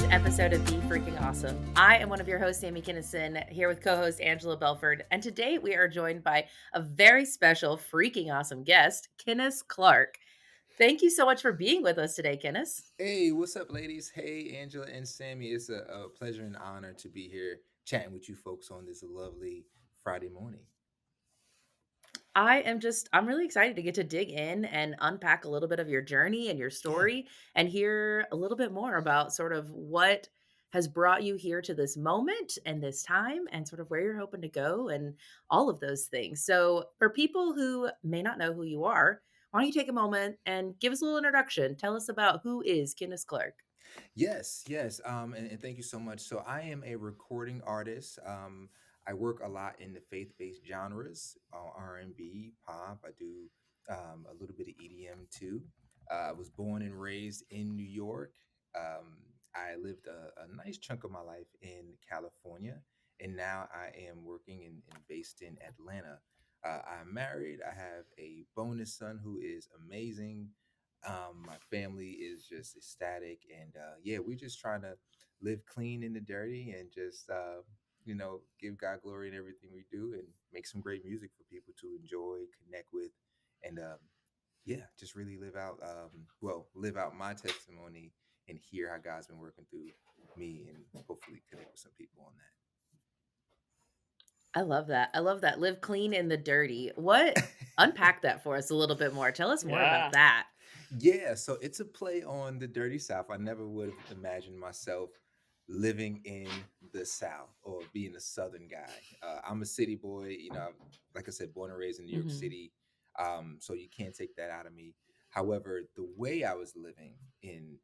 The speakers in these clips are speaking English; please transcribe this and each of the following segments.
today's episode of Be Freaking Awesome. I am one of your hosts, Sami Kinnison, here with co host Angela Belford. And today we are joined by a very special, freaking awesome guest, Kennis Clark. Thank you so much for being with us today, Kennis. Hey, what's up, ladies? Hey, Angela and Sammy. It's a pleasure and honor to be here chatting with you folks on this lovely Friday morning. I'm really excited to get to dig in and unpack a little bit of your journey and your Yeah. story and hear a little bit more about sort of what has brought you here to this moment and this time and sort of where you're hoping to go and all of those things. So, for people who may not know who you are, why don't you take a moment and give us a little introduction? Tell us about who is Kenneth Clark. Yes. And thank you so much. So I am a recording artist. I work a lot in the faith-based genres, R&B, pop. I do a little bit of EDM too. I was born and raised in New York. I lived a nice chunk of my life in California, and now I am working and based in Atlanta. I'm married. I have a bonus son who is amazing. My family is just ecstatic, and yeah, we're just trying to live clean in the dirty and just give God glory in everything we do, and make some great music for people to enjoy, connect with, and yeah, just really live out my testimony and hear how God's been working through me, and hopefully connect with some people on I love that. I love that. Live clean in the dirty. What that. unpack that for us a little bit more. Tell us more about Yeah. that. Yeah, so it's a play on the dirty South. I never would have imagined myself living in the South or being a Southern guy. I'm a city boy, like I said, born and raised in New York Mhm. City. So you can't take that out of me. However, the way I was living in,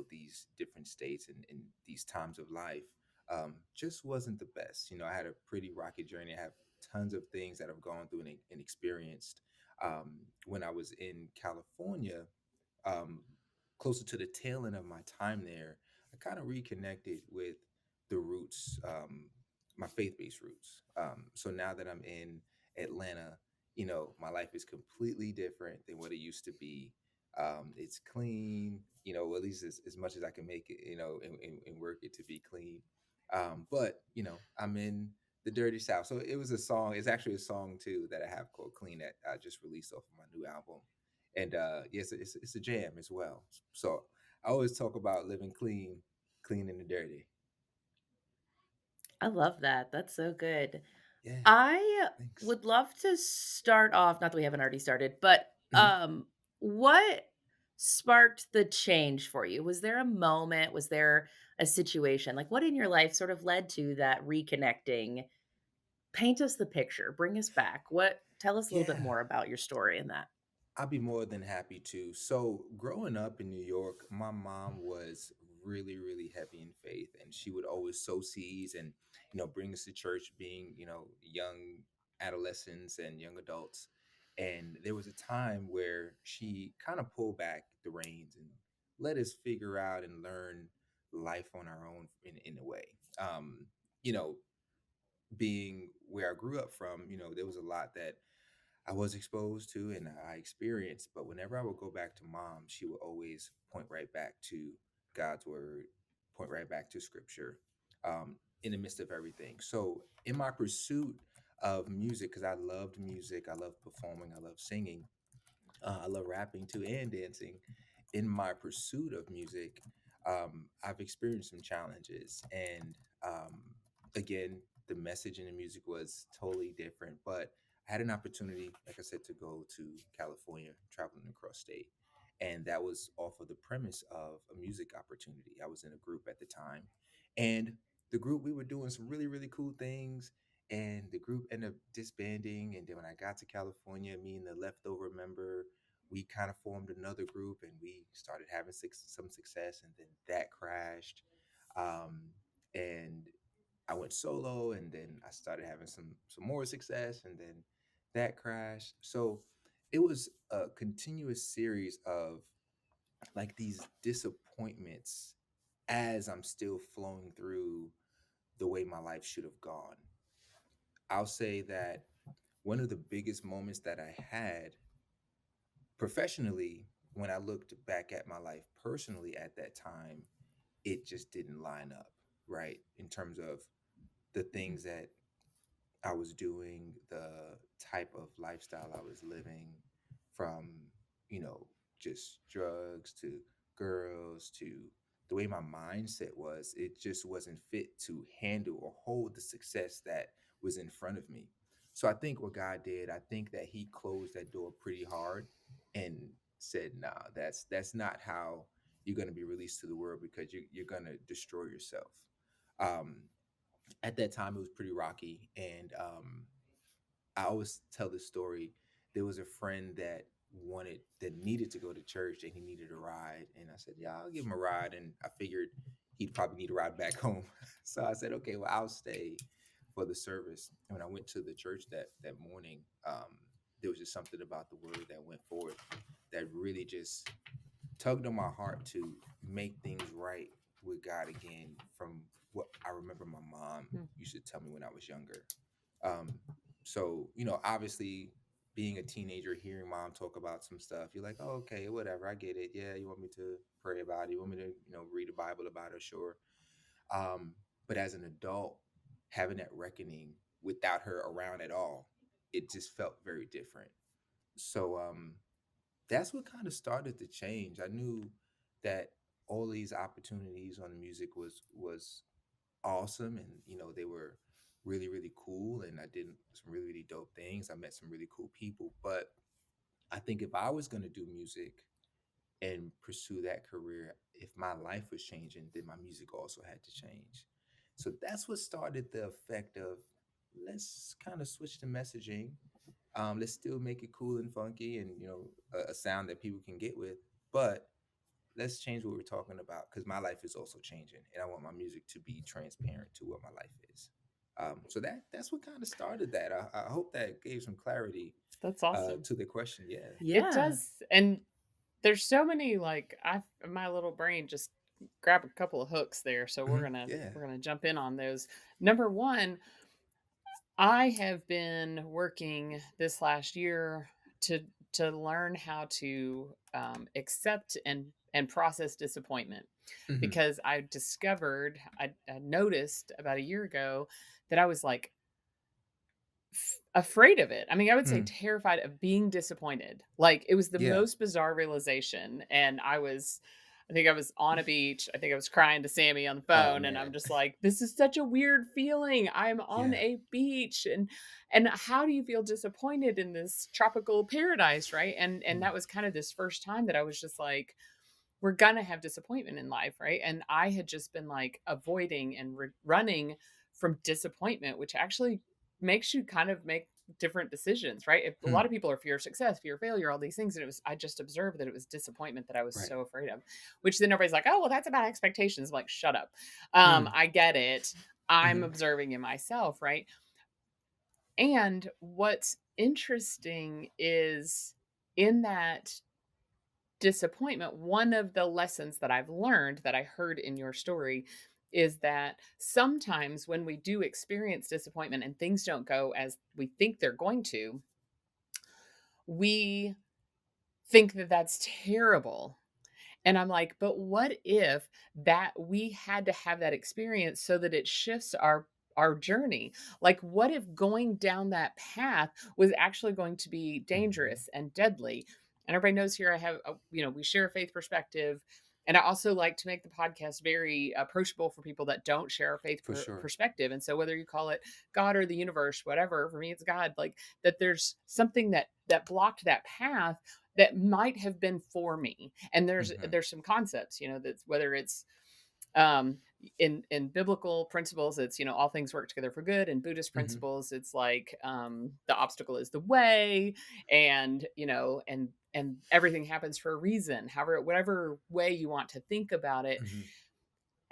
these different states and these times of life just wasn't the best. I had a pretty rocky journey. I have tons of things that I've gone through and experienced. When I was in California, um, closer to the tail end of my time there, I kind of reconnected with the roots, my faith based roots. So now that I'm in Atlanta, my life is completely different than what it used to be. It's clean, at least as much as I can make it, and work it to be clean. But I'm in the dirty South. So it was a song. It's actually a song too that I have called "Clean" that I just released off of my new album. And yes, it's a jam as well. So I always talk about living clean, clean and the dirty. I love that. That's so good. Yeah, I thanks. would love to start off, not that we haven't already started, but Mhm. what sparked the change for you? Was there a moment? Was there a situation? Like what in your life sort of led to that reconnecting? Paint us the picture. Bring us back. What tell us a little bit Yeah, more about your story in that. I'd be more than happy to. So, growing up in New York, my mom was really, really heavy in faith, and she would always sow seeds and, bring us to church, being, young adolescents and young adults. And there was a time where she kind of pulled back the reins and let us figure out and learn life on our own in a way. Um, you know, being where I grew up from, there was a lot that I was exposed to and I experienced. But whenever I would go back to mom, she would always point right back to God's word, point right back to scripture in the midst of everything. So, in my pursuit of music, because I loved music, I love performing, I love singing, I love rapping too and dancing. In my pursuit of music, I've experienced some challenges. And again, the message in the music was totally different. But I had an opportunity, like I said, to go to California, traveling across state. And that was off of the premise of a music opportunity. I was in a group at the time. And the group, we were doing some really, really cool things, and the group ended up disbanding. And then when I got to California, me and the leftover member, we kind of formed another group and we started having some success, and then that crashed. um, and I went solo, and then I started having some more success, and then that crashed. So it was a continuous series of like these disappointments as I'm still flowing through the way my life should have gone. I'll say that one of the biggest moments that I had professionally, when I looked back at my life personally at that time, it just didn't line up, right? In terms of the things that I was doing, the type of lifestyle I was living, from, just drugs to girls to the way my mindset was, it just wasn't fit to handle or hold the success that was in front of me. So I think what God did, I think that he closed that door pretty hard and said, nah, that's not how you're going to be released to the world, because you're going to destroy yourself. Um, at that time, it was pretty rocky. And I always tell this story. There was a friend that needed to go to church, and he needed a ride. And I said, yeah, I'll give him a ride. And I figured he'd probably need a ride back home. So I said, okay, well, I'll stay for the service. And when I went to the church that morning, there was just something about the word that went forth that really just tugged on my heart to make things right with God again, from what I remember my mom Mm. used to tell me when I was younger. Um, so, obviously, being a teenager, hearing mom talk about some stuff, you're like, oh, okay, whatever, I get it. Yeah, you want me to pray about it? You want me to, read the Bible about it? Sure. Um, but as an adult, having that reckoning without her around at all, it just felt very different. So, that's what kind of started the change. I knew that all these opportunities on the music was awesome, and they were really really cool, and I did some really really dope things. I met some really cool people, but I think if I was going to do music and pursue that career, if my life was changing, then my music also had to change. So that's what started the effect of, let's kind of switch the messaging. Let's still make it cool and funky, and a sound that people can get with, but let's change what we're talking about, because my life is also changing, and I want my music to be transparent to what my life is. So that's what kind of started that. I hope that gave some clarity That's awesome. to the question. Yeah. It Yeah. does. And there's so many like my little brain just grab a couple of hooks there. So we're Mhm. gonna Yeah. we're gonna jump in on those. Number one, I have been working this last year to to learn how to accept and process disappointment, Hmm. because I noticed about a year ago that I was like afraid of it. I mean, I would say Mm. terrified of being disappointed. Like, it was the Yeah. most bizarre realization, and I think I was on a beach. I think I was crying to Sammy on the Oh phone, and I'm man. just like, "This is such a weird feeling. I'm on Yeah. a beach, and how do you feel disappointed in this tropical paradise, right?" And Mm. that was kind of this first time that I was just like, we're gonna have disappointment in life, right? And I had just been like avoiding and running from disappointment, which actually makes you kind of make different decisions, right? If a lot Mm. of people are fear of success, fear of failure, all these things, and I just observed that it was disappointment that I was Right. so afraid of. Which then everybody's like, oh, well, that's about expectations. I'm like, shut up. Mm. I get it. I'm Hmm. observing in myself, right? And what's interesting is in that disappointment, one of the lessons that I've learned that I heard in your story is that sometimes when we do experience disappointment and things don't go as we think they're going to, we think that that's terrible. And I'm like, but what if that we had to have that experience so that it shifts our journey? Like, what if going down that path was actually going to be Hmm. dangerous and deadly? And everybody knows here I have, we share a faith perspective. And I also like to make the podcast very approachable for people that don't share a faith For sure. perspective. And so, whether you call it God or the universe, whatever, for me it's God. Like that, there's something that blocked that path that might have been for me. And Hmm. there's some concepts, that's whether it's um in biblical principles, it's all things work together for good. In Buddhist Hmm. principles, it's like the obstacle is the way, and and everything happens for a reason, however whatever way you want to think about it. Hmm.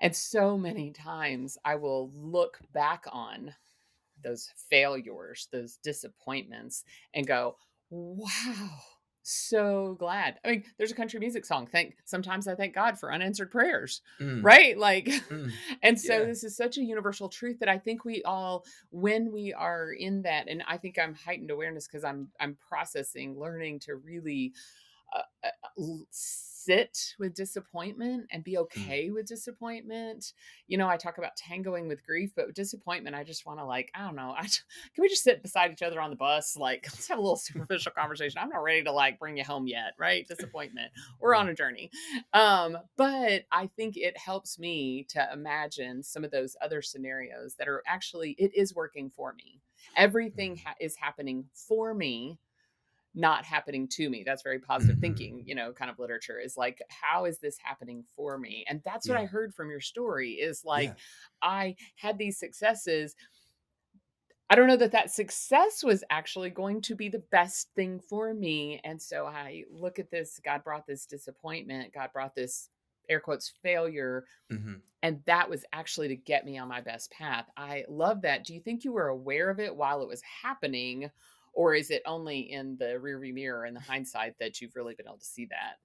And so many times I will look back on those failures, those disappointments, and go, wow, so glad. I mean, there's a country music song. Sometimes I thank God for unanswered prayers, Mm. right? Like, Mm. and so Yeah. this is such a universal truth that I think we all, when we are in that, and I think I'm heightened awareness because I'm processing, learning to really sit with disappointment and be Mm, okay with disappointment. You know, I talk about tangoing with grief, but with disappointment, I just want to like, I don't know. Can we just sit beside each other on the bus? Like, let's have a little superficial conversation. I'm not ready to like bring you home yet, right? Disappointment. We're yeah. on a journey. But I think it helps me to imagine some of those other scenarios that are actually, it is working for me. Everything Mm. is happening for me, not happening to me. That's very positive Mhm. thinking, you know, kind of literature is like, how is this happening for me? And that's what I Yeah. heard from your story is like, Yeah. I had these successes. I don't know that that success was actually going to be the best thing for me. And so I look at this, God brought this disappointment, God brought this air quotes failure, Mhm. and that was actually to get me on my best path. I love that. Do you think you were aware of it while it was happening? Or is it only in the rearview mirror and the hindsight that you've really been able to see that?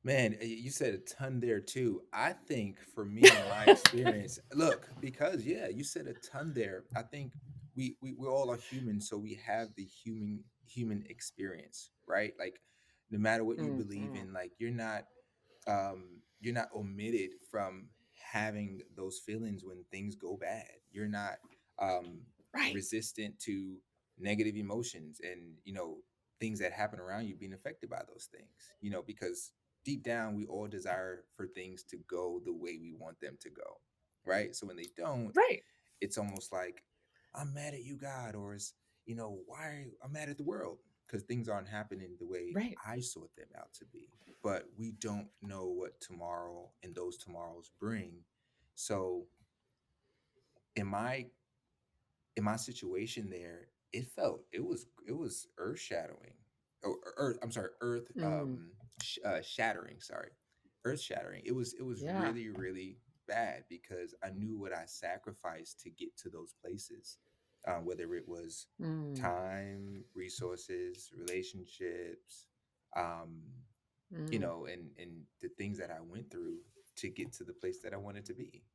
Man, you said a ton there too. I think for me in my experience, look, because yeah, you said a ton there. I think we all are human, so we have the human experience, right? Like no matter what you believe Mhm. in, like you're not omitted from having those feelings when things go bad. You're not um Right. resistant to negative emotions and things that happen around you being affected by those things. Because deep down we all desire for things to go the way we want them to go, right? So when they don't, Right. it's almost like I'm mad at you, God, or it's why I'm mad at the world because things aren't happening the way Right. I sort them out to be. But we don't know what tomorrow and those tomorrows bring. So in my situation there, it was earth shadowing. Or earth, I'm sorry, earth Mm. shattering, sorry. Earth shattering. It was Yeah. really really bad because I knew what I sacrificed to get to those places. Whether it was Mm. time, resources, relationships, um Mm. and the things that I went through to get to the place that I wanted to be.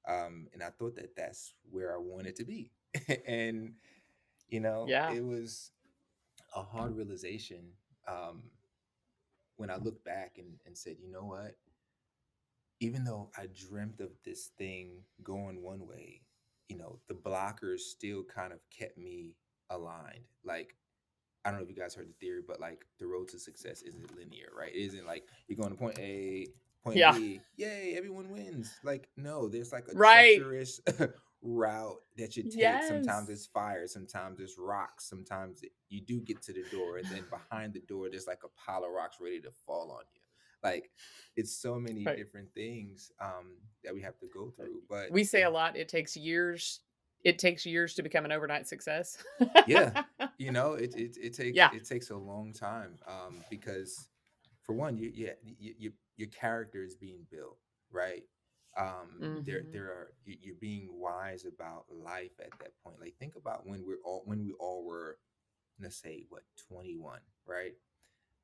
And I thought that that's where I wanted to be. And Yeah. it was a hard realization um, when I looked back and said, you know what? Even though I dreamt of this thing going one way, the blockers still kind of kept me aligned. Like I don't know if you guys heard the theory, but like the road to success isn't linear, right? It isn't like you're going to point A, point Yeah. B, yay, everyone wins. Like, no, there's like a Right. treacherous route that you take. Sometimes it's Yes. fire, sometimes it's rocks, sometimes you do get to the door, and then behind the door, there's like a pile of rocks ready to fall on you. Like, it's so many Right. different things that we have to go through. But We say a lot, it takes years to become an overnight success. yeah, it takes Yeah. a long time because for one, your character is being built, right? Mhm. You're being wise about life at that point. Like think about when we all were, let's say, what, 21, right?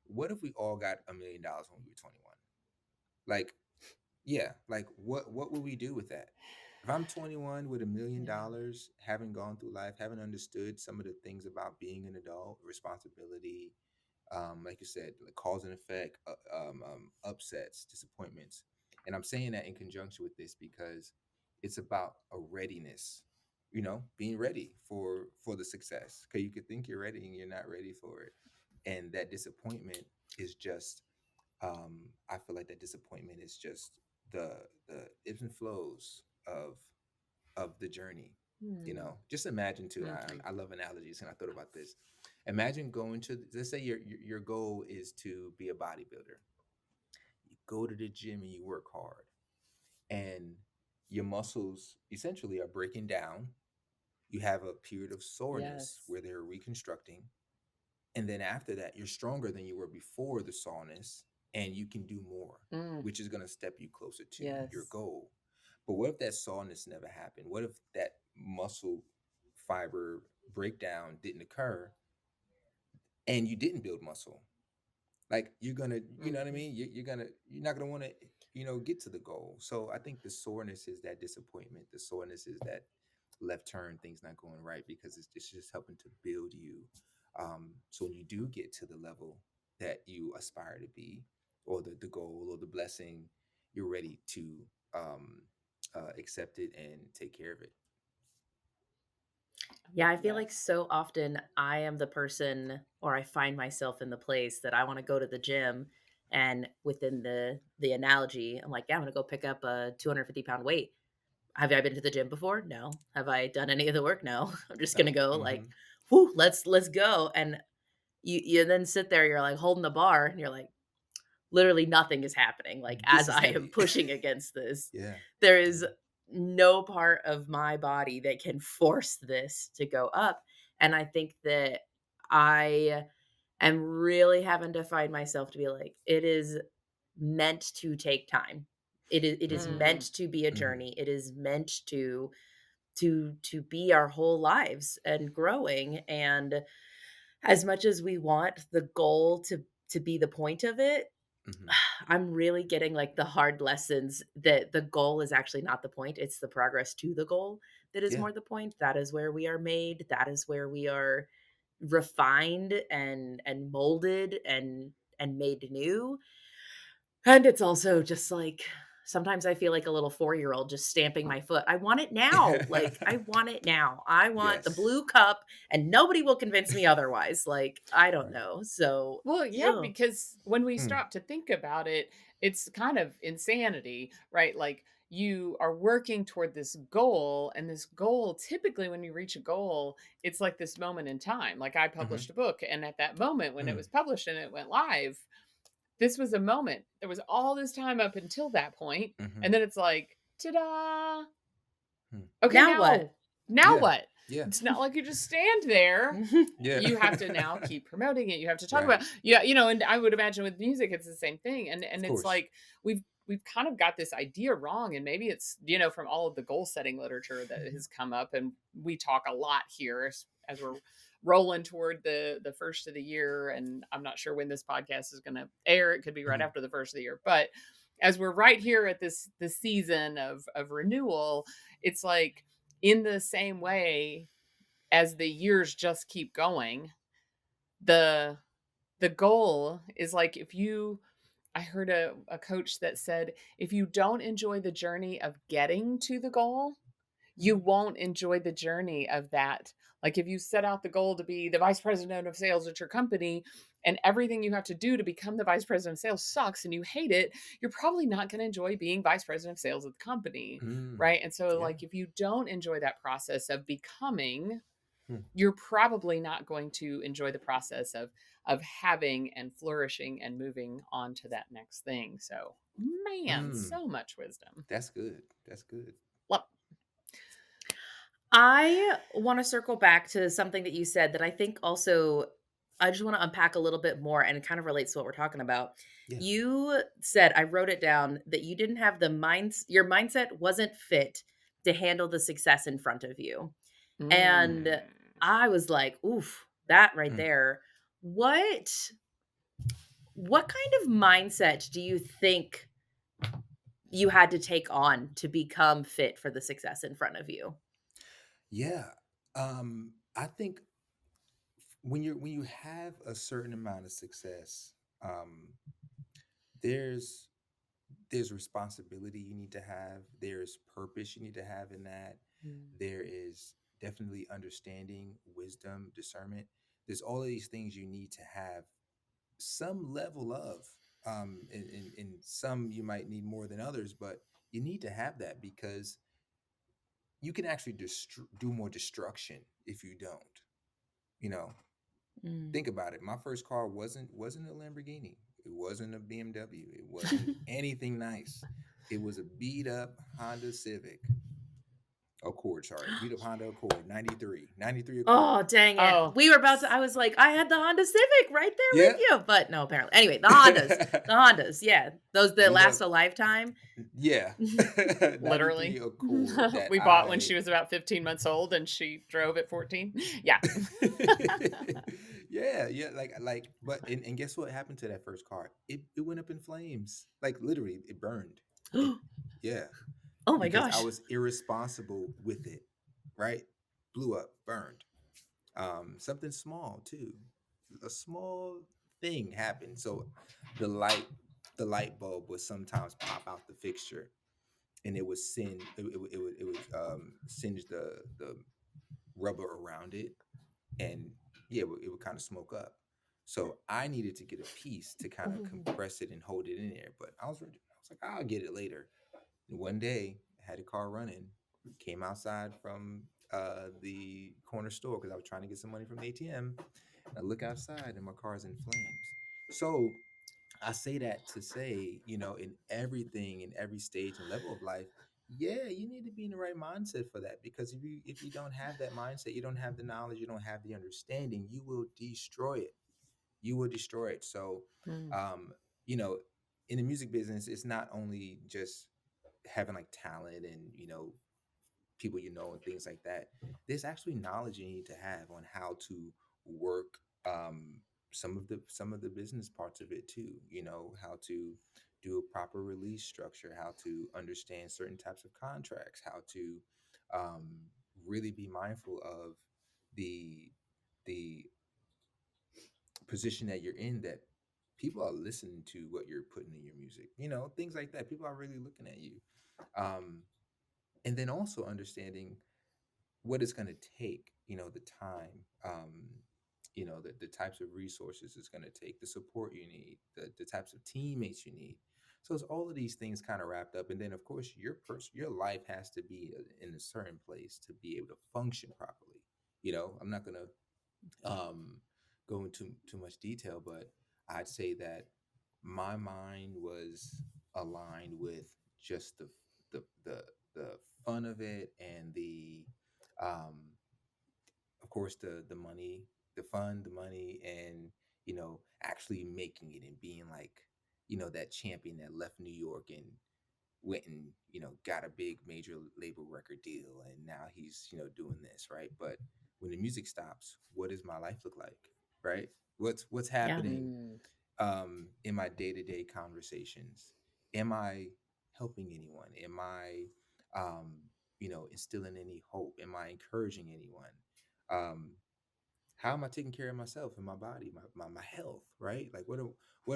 What if we all got $1 million when we were 21? Like, yeah, like what would we do with that? If I'm 21 with Yeah. $1 million, having gone through life, having understood some of the things about being an adult, responsibility, like you said, like cause and effect, upsets, disappointments, and I'm saying that in conjunction with this because it's about a readiness, being ready for the success. Because you could think you're ready and you're not ready for it, and that disappointment is just I feel like that disappointment is just the ebbs and flows of the journey. Hmm. Just imagine too. Mhm. I love analogies, and I thought about this. Imagine going to, let's say your goal is to be a bodybuilder. You go to the gym and you work hard, and your muscles essentially are breaking down. You have a period of soreness Yes. where they're reconstructing, and then after that you're stronger than you were before the soreness, and you can do more, Mm. which is going to step you closer to your Yes. goal. But what if that soreness never happened? What if that muscle fiber breakdown didn't occur and you didn't build muscle? Like you're gonna, you know what I Mhm. mean, you're not gonna want to get to the goal. So I think the soreness is that disappointment, the soreness is that left turn, things not going right, because it's just helping to build you. So when you do get to the level that you aspire to be, or the goal or the blessing, you're ready to um, accept it and take care of it. Yeah, I feel like Yes. so often I am the person or I find myself in the place that I wanna go to the gym, and within the analogy, I'm like, "Yeah, I'm gonna go pick up a 250-pound weight." Have I been to the gym before? No. Have I done any of the work? No. I'm just gonna No. go like, Hmm. "Whoo, let's go." And you then sit there, you're like holding the bar, and you're like, literally nothing is happening, like, This as is I am heavy. pushing against this. Yeah. There is Yeah. no part of my body that can force this to go up, and I think that I am really having to find myself to be like, it is meant to take time. It is meant Mm. to be a Hmm. journey. It is meant to be our whole lives and growing, and as much as we want the goal to be the point of it, Hmm. I'm really getting, like, the hard lessons that the goal is actually not the point, it's the progress to the goal that is Yeah. more the point. That is where we are made, that is where we are refined and molded and made new, and it's also just, like, sometimes I feel like a little four-year-old just stamping my foot. I want it now, like, I want it now. I want the Yes. blue cup, and nobody will convince me otherwise, like, I don't Right. know, so, Well, yeah, ugh. because when we Mm. stop to think about it, it's kind of insanity, right? Like you are working toward this goal, and this goal, typically, when you reach a goal, it's like this moment in time. Like I Hmm. published a book, and at that moment when it Mm. was published and it went live, this was a moment. There was all this time up until that point, Hmm. and then it's like, ta da! Mm. Okay, Now what? now Yeah. what? Yeah. It's not like you just stand there. Yeah. You have to now keep promoting it. You have to talk Right. about, yeah, and I would imagine with music it's the same thing. And Of it's course. like we've kind of got this idea wrong, and maybe it's, from all of the goal setting literature that has come up, and we talk a lot here as we're rolling toward the first of the year, and I'm not sure when this podcast is going to air. It could be right Mhm. after the first of the year, but as we're right here at this season of renewal, it's like in the same way as the years just keep going, the the goal is like, if you I heard a coach that said, if you don't enjoy the journey of getting to the goal, you Mm. won't enjoy the journey of that. Like if you set out the goal to be the vice president of sales at your company, and everything you have to do to become the vice president of sales sucks and you hate it, you're probably not going to enjoy being vice president of sales at the company. Mm. Right. And so, Yeah. like, if you don't enjoy that process of becoming, Mm. you're probably not going to enjoy the process of having and flourishing and moving on to that next thing. So, man, Mm. so much wisdom. That's good. That's good. Well, I wanna circle back to something that you said that I think also I just wanna unpack a little bit more, and it kind of relates to what we're talking about. Yeah. You said, I wrote it down, that you didn't have the minds your mindset wasn't fit to handle the success in front of you, and mm, I was like, "Oof, that right Mm. there." What what kind of mindset do you think you had to take on to become fit for the success in front of you? Yeah. I think when you have a certain amount of success, um, there's there's responsibility you need to have. There's purpose you need to have in that. mm, There is definitely understanding, wisdom, discernment. There's all of these things you need to have some level of. In some you might need more than others, but you need to have that because you can actually do more destruction if you don't. You know, Mm. think about it. My first car wasn't a Lamborghini. It wasn't a BMW. It wasn't anything nice. It was a beat up Honda Civic Accord. Sorry, beat up Honda Accord, 93 Accord. Oh, dang it. oh, We were about to I was like, I had the Honda Civic right there with Yeah. you, but no, apparently. Anyway, the Hondas, yeah. Those that Beat last up. a lifetime. Yeah. 93 literally. Accord that We bought when I she was about 15 months old and she drove at 14. Yeah. yeah, yeah, but and guess what happened to that first car? It went up in flames. Like literally, it burned. It Yeah, Oh my because I gosh. was irresponsible with it, right? Blew up, burned. Something small too. A small thing happened. So the light the light bulb would sometimes pop out the fixture, and it would singe the rubber around it, and yeah, it would kind of smoke up. So I needed to get a piece to kind of Ooh. compress it and hold it in there. But I was like, I'll get it later. And one day, I had a car running, came outside from the corner store because I was trying to get some money from the ATM. And I look outside, and my car's in flames. So I say that to say, in everything, in every stage and level of life, yeah, you need to be in the right mindset for that. Because if you don't have that mindset, you don't have the knowledge, you don't have the understanding, you will destroy it. You will destroy it. So, Mm. um, you know, in the music business, it's not only just having like talent and people and things like that. There's actually knowledge you need to have on how to work some of the business parts of it too. How to do a proper release structure, how to understand certain types of contracts, how to um, really be mindful of the the position that you're in, that people are listening to what you're putting in your music, things like that. People are really looking at you. um, and then also understanding what it's going to take, the time, the types of resources it's going to take, the support you need, the types of teammates you need. So it's all of these things kind of wrapped up. And then, of course, your life has to be in a certain place to be able to function properly. I'm not going to go into too much detail, but I'd say that my mind was aligned with just the the the fun of it, and um of course the money, the fun, the money, and actually making it and being like that champion that left New York and went and got a big major label record deal, and now he's doing this, right? But when the music stops, what does my life look like, right? What's Yeah. happening Mm. in my day-to-day conversations? Am I helping anyone? Am I instilling any hope? Am I encouraging anyone? um how am I taking care of myself and my body, my health, right? Like what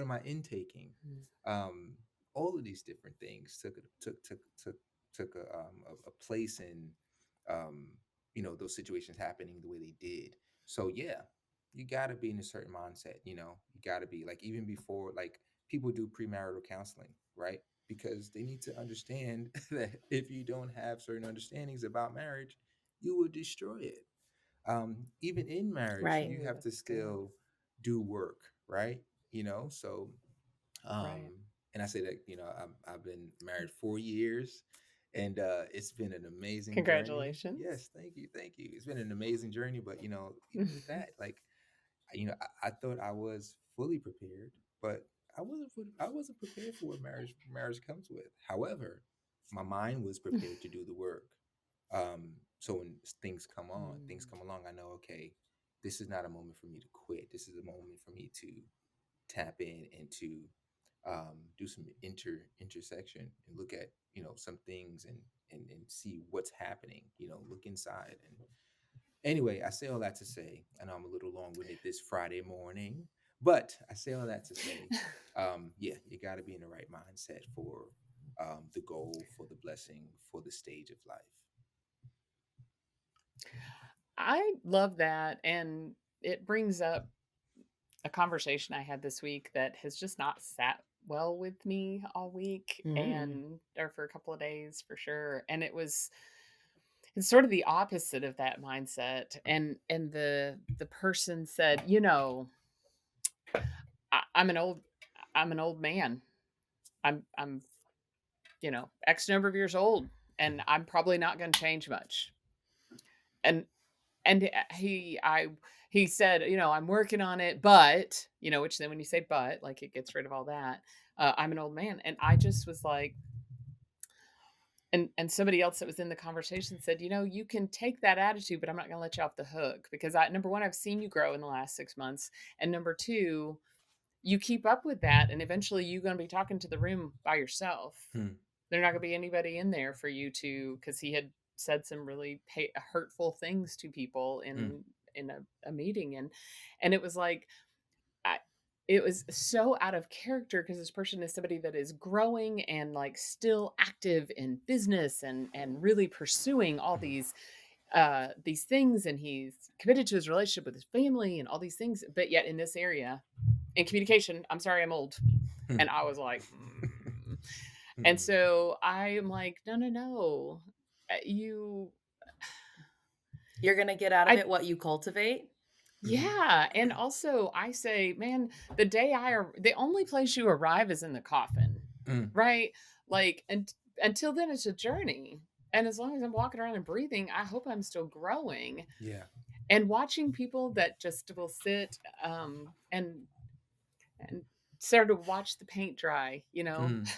am I intaking? Mm. Um, all of these different things took a place in those situations happening the way they did. So yeah, you got to be in a certain mindset. You got to be like, even before, like, people do premarital counseling, right? Because they need to understand that if you don't have certain understandings about marriage, you will destroy it. Even in marriage, Right. you Ooh, have to that's good. still do work, right? So Right. um and I say that, I've been married 4 years, and it's been an amazing journey. Congratulations. Yes, thank you. It's been an amazing journey, but even with that, like, I thought I was fully prepared, but I wasn't prepared for what marriage comes with. However, my mind was prepared to do the work. So when things Mm. come along, I know, okay, this is not a moment for me to quit. This is a moment for me to tap in and to do some intersection and look at some things, and see what's happening. Look inside. And anyway, I say all that to say, I know I'm a little long-winded this Friday morning, but I say all that to say, yeah, you got to be in the right mindset for the goal, for the blessing, for the stage of life. I love that, and it brings up a conversation I had this week that has just not sat well with me all week, Mm. and or for a couple of days for sure. And it's sort of the opposite of that mindset. And the person said, I'm an old man. I'm X number of years old, and I'm probably not going to change much. And he said, I'm working on it, but which then when you say but, like, it gets rid of all that. I'm an old man, and I just was like, and somebody else that was in the conversation said, you can take that attitude, but I'm not going to let you off the hook, because number one, I've seen you grow in the last 6 months, and number two, you keep up with that, and eventually you're going to be talking to the room by yourself. Hmm. There's not going to be anybody in there for you to, because he had said some really hurtful things to people Hmm. in a meeting, and it was like, I, it was so out of character because this person is somebody that is growing and like still active in business and really pursuing all these things, and he's committed to his relationship with his family and all these things, but yet in this area in communication, I'm sorry, I'm old. And I was like, and Mm. so I am like, no, no, no. You You're gonna get out of I it what you cultivate. Mhm. Yeah, and also I say, man, the only place you arrive is in the coffin, Mm. right? Like, and until then, it's a journey. And as long as I'm walking around and breathing, I hope I'm still growing. Yeah. And watching people that just will sit and sort of watch the paint dry, Mm.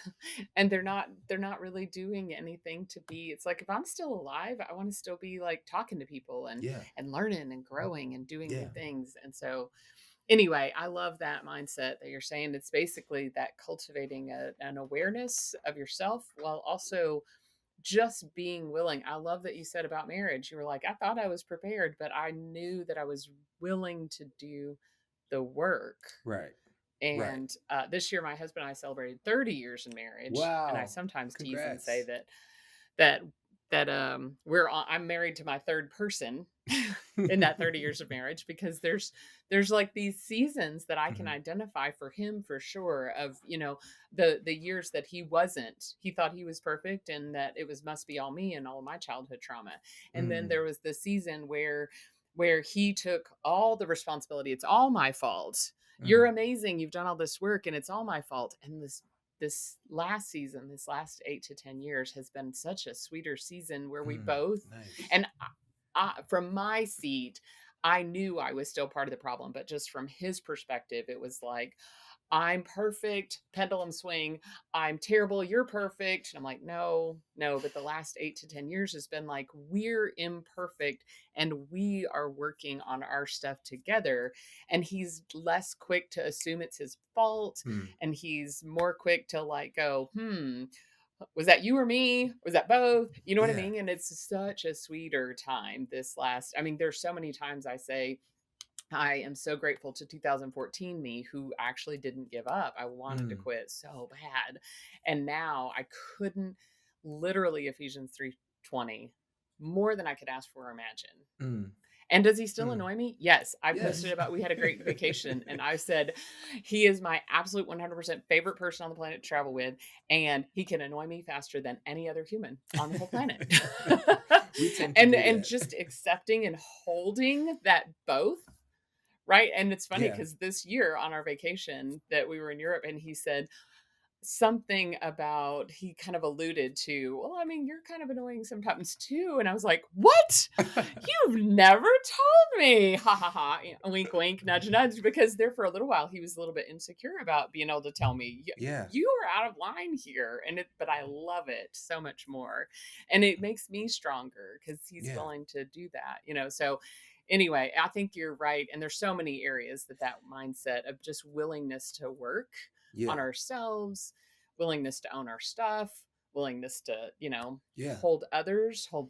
and they're not really doing anything to be. It's like if I'm still alive, I want to still be like talking to people Yeah. and learning and growing and doing new Yeah. things. And so anyway, I love that mindset that you're saying. It's basically that cultivating an awareness of yourself while also just being willing. I love that you said about marriage. You were like, I thought I was prepared, but I knew that I was willing to do the work. Right. Right. And this year, my husband and I celebrated 30 years in marriage, and I Wow. sometimes tease and say Congrats. that I'm married to my third person in that 30 years of marriage, because there's like these seasons that I can Mhm. identify for him for sure of, the years that he thought he was perfect and that it was must be all me and all of my childhood trauma. And then Mm. there was the season where he took all the responsibility. It's all my fault. You're Mm. amazing. You've done all this work and it's all my fault. And this last season, this last 8 to 10 years has been such a sweeter season where we Mm. both, Nice. and from my seat, I knew I was still part of the problem, but just from his perspective, it was like, I'm perfect, pendulum swing. I'm terrible, you're perfect. And I'm like, no, no. But the last 8 to 10 years has been like, we're imperfect and we are working on our stuff together. And he's less quick to assume it's his fault. Mm. And he's more quick to like go, was that you or me? Was that both? You know what I Yeah. mean? And it's such a sweeter time I mean, there's so many times I say, I am so grateful to 2014 me who actually didn't give up. I wanted to Mm. quit so bad. And now I couldn't, literally Ephesians 3:20, more than I could ask for or imagine. Mm. And does he still Mm. annoy me? Yes. I posted Yes. about we had a great vacation and I said he is my absolute 100% favorite person on the planet to travel with, and he can annoy me faster than any other human on the whole planet. We tend to do And that. just accepting and holding that both. Right, and it's funny Yeah. because this year on our vacation that we were in Europe, and he said something about he kind of alluded to, "Well, I mean, you're kind of annoying sometimes too," and I was like, "What? You've never told me." Ha ha ha, wink wink, nudge nudge, because there for a little while he was a little bit insecure about being able to tell me, Yeah. You are out of line here." But I love it so much more. And it makes me stronger because he's Yeah. willing to do that. So anyway, I think you're right. And there's so many areas that mindset of just willingness to work on Yeah. ourselves, willingness to own our stuff, willingness to, Yeah. hold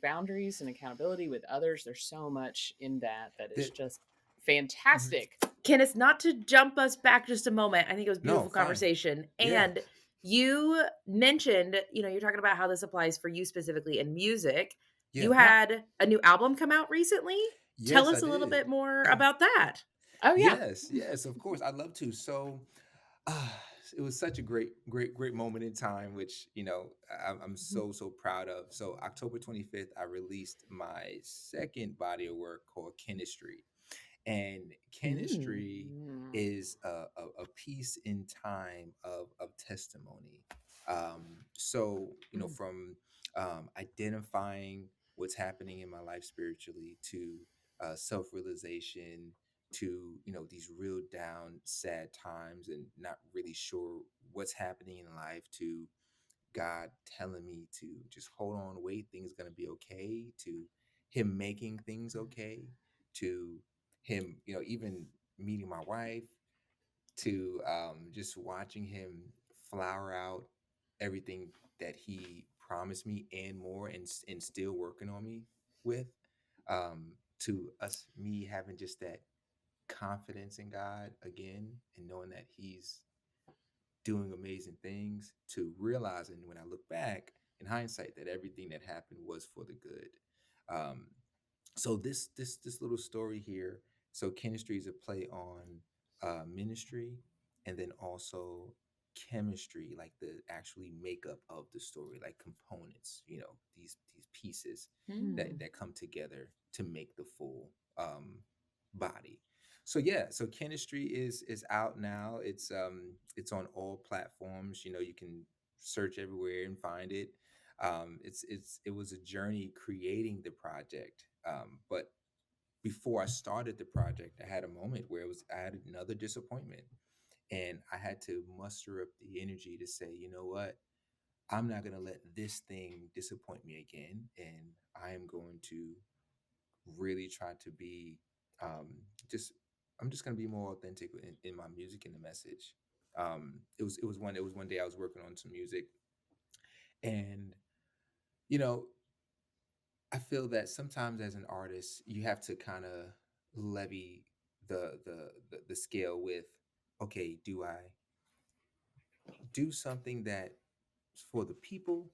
boundaries and accountability with others. There's so much in that is That just Mhm. fantastic. Kenneth, not to jump us back just a moment. I think it was No, beautiful fine. conversation. Yeah. And you mentioned, you're talking about how this applies for you specifically in music. You Yeah. Yeah. had a new album come out recently. Tell Yes, I us a little did. bit more about that. Oh yeah. Yes, yes, of course. I'd love to. So, it was such a great moment in time, which I'm Mhm. so proud of. So, October 25th, I released my second body of work called Chemistry, and Chemistry Mm. is a piece in time of testimony. So, Mm. from identifying what's happening in my life spiritually to self realization to these real down sad times and not really sure what's happening in life to God telling me to just hold on, wait, things gonna be okay, to him making things okay, to him, even meeting my wife, to just watching him flower out everything that he promised me and more, and still working on me with, to us me having just that confidence in God again and knowing that He's doing amazing things, to realizing when I look back in hindsight that everything that happened was for the good. Um, so this little story here. So chemistry is a play on ministry, and then also chemistry, like the actually makeup of the story, like components. These pieces that Mm. that come together to make the full body. So yeah, so chemistry is out now. It's on all platforms. You can search everywhere and find it. It was a journey creating the project. But before I started the project, I had a moment where I had another disappointment, and I had to muster up the energy to say, you know what, I'm not going to let this thing disappoint me again, and I am going to really try to be um, just. I'm just going to be more authentic in my music and the message. It was one day I was working on some music, and you know I feel that sometimes as an artist, you have to kind of levy the scale with, okay, do I do something that for the people,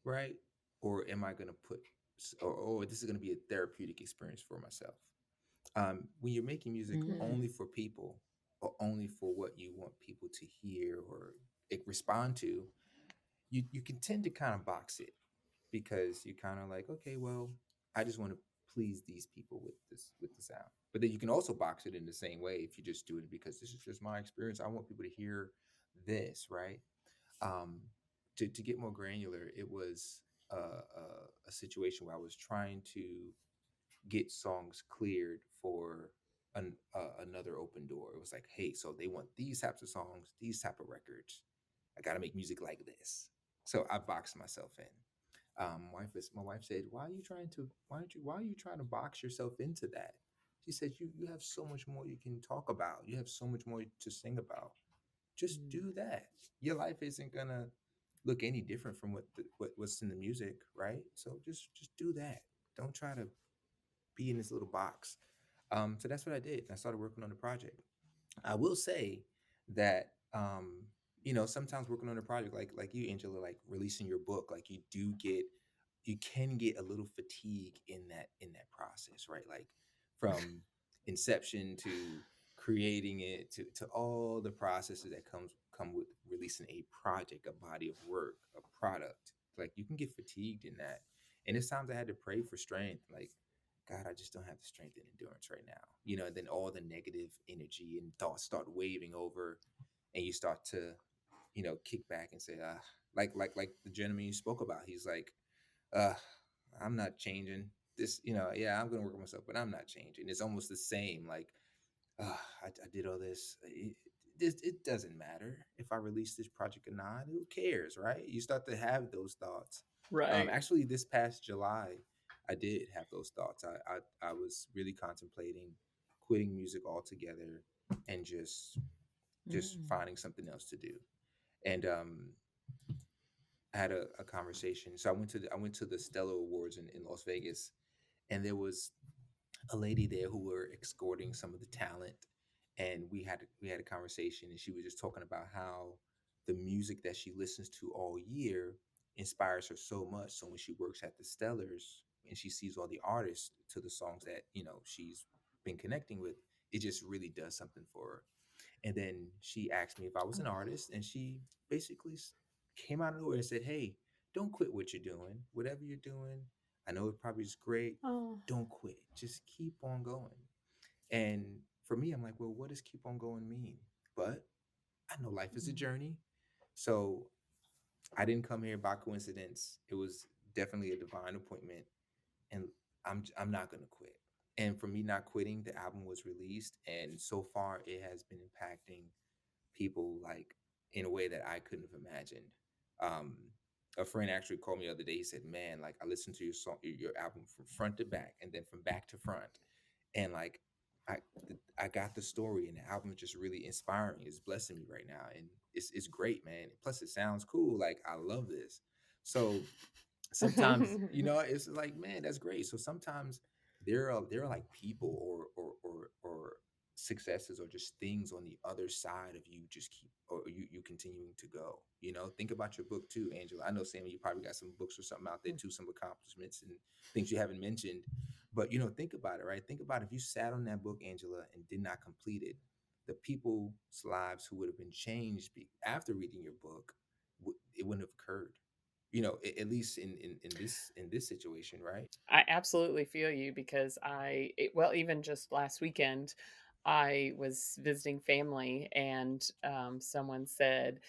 right? Or am I going to or this is going to be a therapeutic experience for myself? When you're making music Mm. only for people or only for what you want people to hear or respond to, you can tend to kind of box it because you kind of like, okay, well, I just want to please these people with the sound. But then you can also box it in the same way if you just do it because this is just my experience. I want people to hear this, right? Um, to get more granular, it was a situation where I was trying to get songs cleared for another open door. It was like, hey, so they want these types of songs, these type of records. I got to make music like this. So I boxed myself in. My wife said, why are you trying to box yourself into that? She said, you have so much more you can talk about. You have so much more to sing about. Just Mm. do that. Your life isn't gonna look any different from what's in the music, right? So just do that. Don't try to be in this little box. So that's what I did. I started working on the project. I will say that sometimes working on a project like you, Angela, like releasing your book, like you can get a little fatigue in that process, right? Like from inception to creating it to all the processes that come with releasing a project, a body of work, a product. Like you can get fatigued in that. And it's times I had to pray for strength, like God, I just don't have the strength and endurance right now. And then all the negative energy and thoughts start waving over, and you start to, kick back and say, like the gentleman you spoke about. He's like, uh, I'm not changing this. Yeah, I'm gonna work on myself, but I'm not changing. It's almost the same. Like, I did all this. It doesn't matter if I release this project or not. Who cares, right? You start to have those thoughts. Right. Actually, this past July, I did have those thoughts. I was really contemplating quitting music altogether and just Mm. finding something else to do. And I had a conversation. So I went to the Stellar Awards in Las Vegas, and there was a lady there who were escorting some of the talent, and we had a conversation, and she was just talking about how the music that she listens to all year inspires her so much. So when she works at the Stellars and she sees all the artists to the songs that she's been connecting with, it just really does something for her. And then she asked me if I was an Oh. artist, and she basically came out of nowhere and said, "Hey, don't quit what you're doing. Whatever you're doing, I know it probably is great. Oh. Don't quit. Just keep on going." And for me, I'm like, well, what does keep on going mean? But I know life is a Mm. journey. So I didn't come here by coincidence. It was definitely a divine appointment. And I'm not gonna quit. And for me not quitting, the album was released. And so far it has been impacting people like in a way that I couldn't have imagined. Um, a friend actually called me the other day. He said, "Man, like I listened to your album from front to back, and then from back to front, and like I I got the story, and the album is just really inspiring. It's blessing me right now, and it's great, man. Plus, it sounds cool. Like I love this. So sometimes it's like, man, that's great. So sometimes there are like people or successes or just things on the other side of you just keep or you continuing to go. Think about your book too, Angela. I know, Sammy, you probably got some books or something out there too, some accomplishments and things you haven't mentioned. But think about it, right? Think about if you sat on that book, Angela, and did not complete it, the people's lives who would have been changed after reading your book, it wouldn't have occurred. At least in this situation, right? I absolutely feel you because well, even just last weekend, I was visiting family and someone said,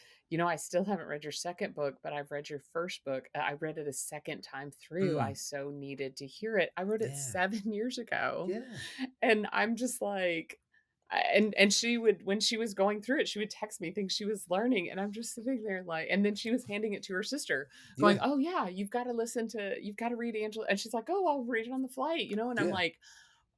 I still haven't read your second book, but I've read your first book. I read it a second time through. I Mm, so needed to hear it. I wrote it yeah, 7 years ago. yeah, And I'm just like, and she would, when she was going through it, she would text me things she was learning, and I'm just sitting there like, and then she was handing it to her sister, going, yeah, "Oh yeah, you've got to read Angela," and she's like, "Oh, I'll read it on the flight," and I'm yeah, like,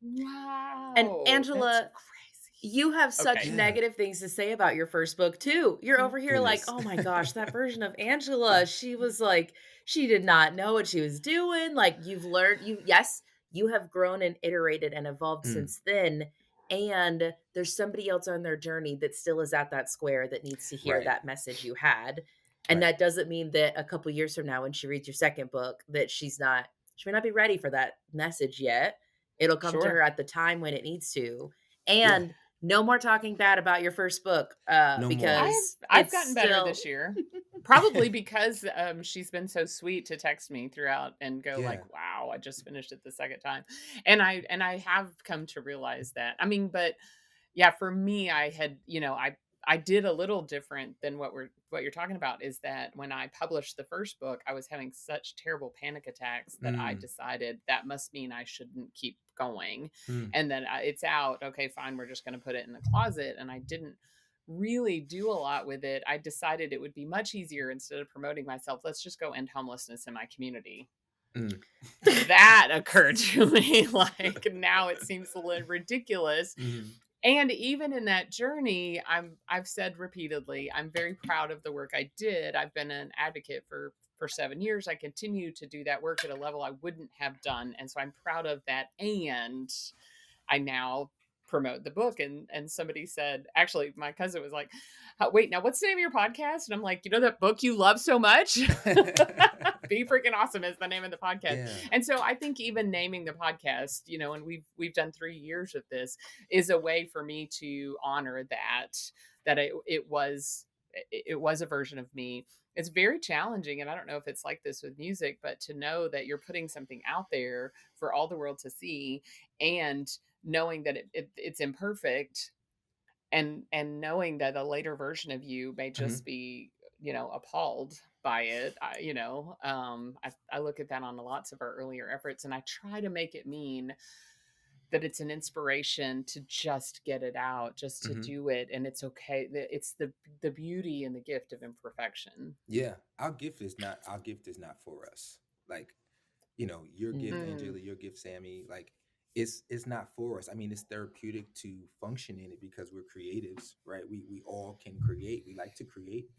And "Wow, that's Angela, crazy." you have such Okay, yeah. negative things to say about your first book too. You're over here like, Goodness. "Oh my gosh, that version of Angela, she was like she did not know what she was doing." Like you've learned you yes, you have grown and iterated and evolved Mm, since then, and there's somebody else on their journey that still is at that square that needs to hear right, that message you had. And right. that doesn't mean that a couple years from now when she reads your second book that she may not be ready for that message yet. It'll come to her sure. at the time when it needs to. Yeah, And no more talking bad about your first book, no more. because I've it's gotten better still this year. Probably because she's been so sweet to text me throughout and go Yeah. like, "Wow, I just finished it the second time," and I have come to realize that. I mean, but yeah, for me, I did a little different than what you're talking about. Is that when I published the first book, I was having such terrible panic attacks that I Mm, decided that must mean I shouldn't keep going, mm, and then it's out. Okay, fine, we're just going to put it in the closet, and I didn't really do a lot with it. I decided it would be much easier instead of promoting myself. Let's just go end homelessness in my community. mm. That occurred to me. Like now it seems a little ridiculous. Mhm, And even in that journey, I've said repeatedly, I'm very proud of the work I did. I've been an advocate for 7 years. I continue to do that work at a level I wouldn't have done. And so I'm proud of that. And I now promote the book. And somebody said, actually, my cousin was like, Wait, now what's the name of your podcast?" And I'm like, that book you love so much? Be freaking awesome is the name of the podcast. yeah. And so I think even naming the podcast, and we've done 3 years of this, is a way for me to honor that it was a version of me. It's very challenging, and I don't know if it's like this with music, but to know that you're putting something out there for all the world to see, and knowing that it's imperfect, and knowing that a later version of you may just Mhm, be appalled by it. I look at that on lots of our earlier efforts, and I try to make it mean that it's an inspiration to just get it out, just to mhm. do it, and it's okay. It's the beauty and the gift of imperfection. Yeah, our gift is not for us. Like, your gift, Mhm. Mm, Angela, your gift, Sammy, like it's not for us. I mean, it's therapeutic to function in it because we're creatives, right? We all can create. We like to create.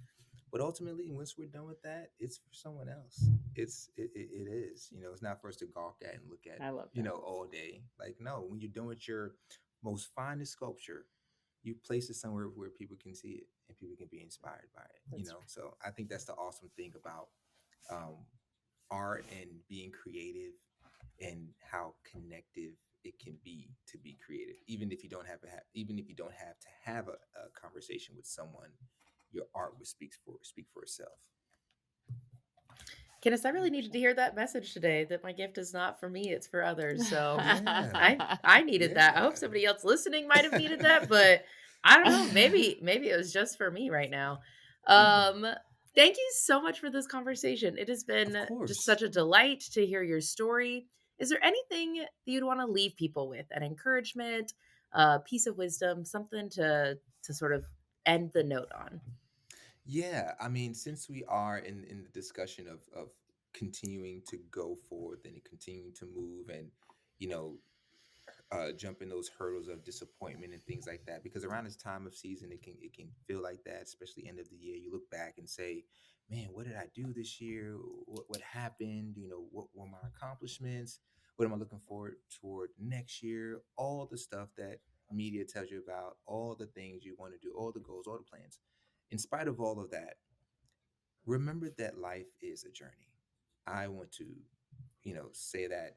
But ultimately, once we're done with that, it's for someone else. It is. It's not for us to gawk at and look at, I love that. all day. Like, no, when you're done with your most finest sculpture, you place it somewhere where people can see it and people can be inspired by it. That's So I think that's the awesome thing about um, art and being creative and how connective it can be to be creative. Even if you don't have to have a conversation with someone, your art would speak for itself. Goodness, I really needed to hear that message today that my gift is not for me, it's for others. So Yeah. I needed that. I hope Yeah. somebody else listening might have needed that, but I don't know. Maybe it was just for me right now. Yeah. Um, Thank you so much for this conversation. It has Of been just course. such a delight to hear your story. Is there anything that you'd want to leave people with? An encouragement, a piece of wisdom, something to sort of end the note on? Yeah. I mean, since we are in the discussion of continuing to go forth and continuing to move and, you know, jumping those hurdles of disappointment and things like that, because around this time of season it can feel like that, especially end of the year. You look back and say, man, what did I do this year? What happened? What were my accomplishments? What am I looking forward toward next year? All the stuff that media tells you about, all the things you want to do, all the goals, all the plans. In spite of all of that, remember that life is a journey. I want to, say that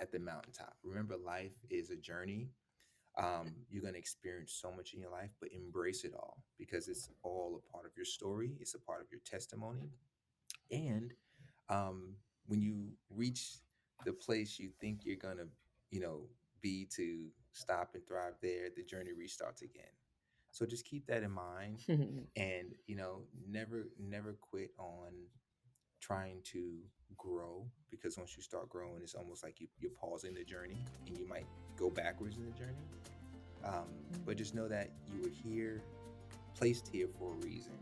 at the mountaintop. Remember, life is a journey. You're going to experience so much in your life, but embrace it all because it's all a part of your story. It's a part of your testimony. And when you reach the place you think you're going to, be to stop and thrive there, the journey restarts again. So just keep that in mind and, never quit on trying to grow because once you start growing, it's almost like you're pausing the journey and you might go backwards in the journey. But just know that you were here, placed here for a reason.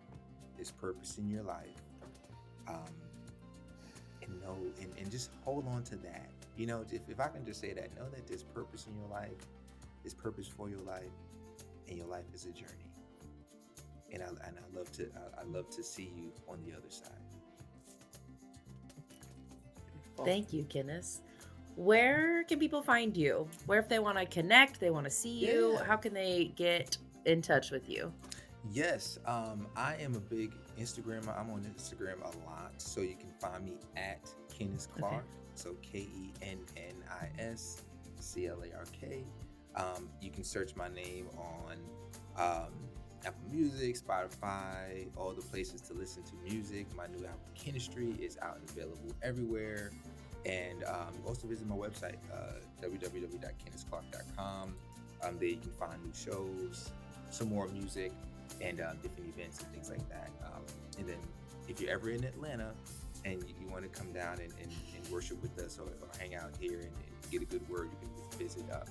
There's purpose in your life. Um, and know and just hold on to that. If I can just say that, know that there's purpose in your life, there's purpose for your life, and your life is a journey. And I love to see you on the other side. Thank you, Kennis. Where can people find you? Where if they want to connect, they want to see you, Yeah. how can they get in touch with you? Yes, I am a big Instagrammer. I'm on Instagram a lot, so you can find me at Kennis Okay. Clark. So KennisClark. You can search my name on Apple Music, Spotify, all the places to listen to music. My new album, Chemistry, is out and available everywhere. And also visit my website, www.kennisclark.com. There you can find new shows, some more music, and different events and things like that. And then if you're ever in Atlanta and you want to come down and worship with us or hang out here and get a good word, you can visit at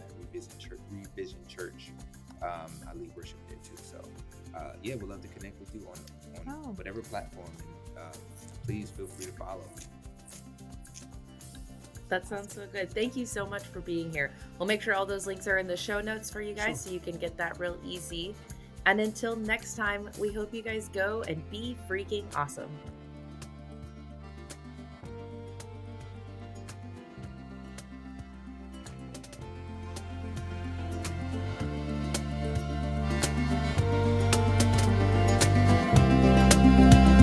Revision Church. I lead worship there too. So yeah, we'd love to connect with you on Oh, whatever platform. And please feel free to follow. That sounds so good. Thank you so much for being here. We'll make sure all those links are in the show notes for you Sure. guys so you can get that real easy. And until next time, we hope you guys go and be freaking awesome.